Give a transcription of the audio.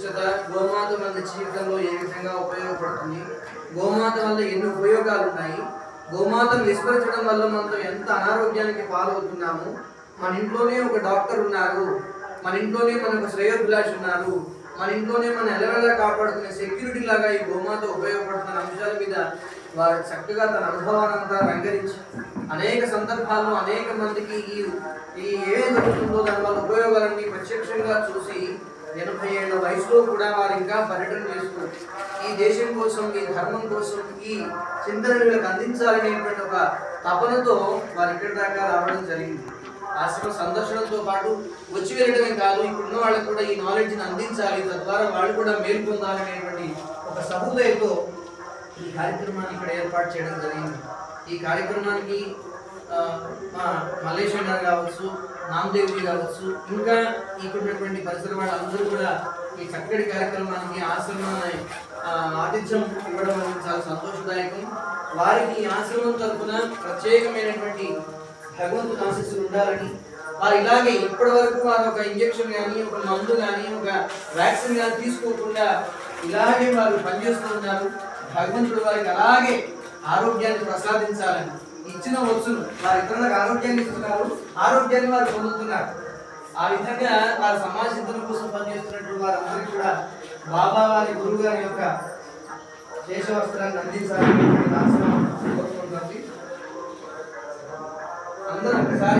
విశిష్టత, గోమాత మన జీవితంలో ఏ విధంగా ఉపయోగపడుతుంది, గోమాత వల్ల ఎన్ని ఉపయోగాలు ఉన్నాయి, గోమాతను విస్మరించడం వల్ల మనం ఎంత అనారోగ్యానికి పాల్గొతున్నాము, మన ఇంట్లోనే ఒక డాక్టర్ ఉన్నారు, మన ఇంట్లోనే మనకు శ్రేయోభిలాష్ ఉన్నారు, మన ఇంట్లోనే మన ఎలవెలా కాపాడుకునే సెక్యూరిటీ లాగా ఈ గోమాత ఉపయోగపడుతున్న అంశాల మీద వారు చక్కగా తన అనుభవానంతా రంగరించి అనేక సందర్భాల్లో అనేక మందికి ఈ ఏం జరుగుతుందో దాని వల్ల ఉపయోగాలన్నీ ప్రత్యక్షంగా చూసి 80 ఏళ్ల వయసులో కూడా వారు ఇంకా పర్యటన చేస్తూ ఈ దేశం కోసం, ఈ ధర్మం కోసం, ఈ చింతనను వీళ్ళకి అందించాలనేటువంటి ఒక తపనతో వారు ఇక్కడి దాకా రావడం జరిగింది. ఆశ్రమ సందర్శనంతో పాటు వచ్చి వెళ్ళడమే కాదు, ఇప్పుడున్న వాళ్ళకి కూడా ఈ నాలెడ్జ్ని అందించాలి, తద్వారా వాళ్ళు కూడా మేలు పొందాలనేటువంటి ఒక సహృదయంతో ఈ కార్యక్రమాన్ని ఇక్కడ ఏర్పాటు చేయడం జరిగింది. ఈ కార్యక్రమానికి మా మల్లేశ్వర గారు కావచ్చు, నామదేవి కావచ్చు, ఇంకా ఇక్కడ ఉన్నటువంటి పరిసర వాళ్ళందరూ కూడా ఈ చక్కటి కార్యక్రమానికి ఆశ్రమాన్ని ఆతిథ్యం ఇవ్వడం అనేది చాలా సంతోషదాయకం. వారికి ఈ ఆశ్రమం తరఫున ప్రత్యేకమైనటువంటి భగవంతుని ఆశీస్సులు ఉండాలని, వారు ఇలాగే ఇప్పటి వరకు వారు ఒక ఇంజక్షన్ కానీ, ఒక మందు కానీ, ఒక వ్యాక్సిన్ కానీ తీసుకోకుండా ఇలాగే వారు పనిచేస్తూ ఉన్నారు. భగవంతుడు వారికి అలాగే ఆరోగ్యాన్ని ప్రసాదించాలని, ఇచ్చిన వస్తువులు వారు ఇతరులకు ఆరోగ్యాన్ని ఇస్తున్నారు, ఆరోగ్యాన్ని వారు పొందుతున్నారు. ఆ విధంగా వారి సమాజ హితం కోసం పనిచేస్తున్నట్టు వారందరికీ కూడా బాబా వారి గురువు గారి యొక్క శేషవస్త్రాన్ని అందించాలని కోరుకుంటుంది. అందరూ ఒకసారి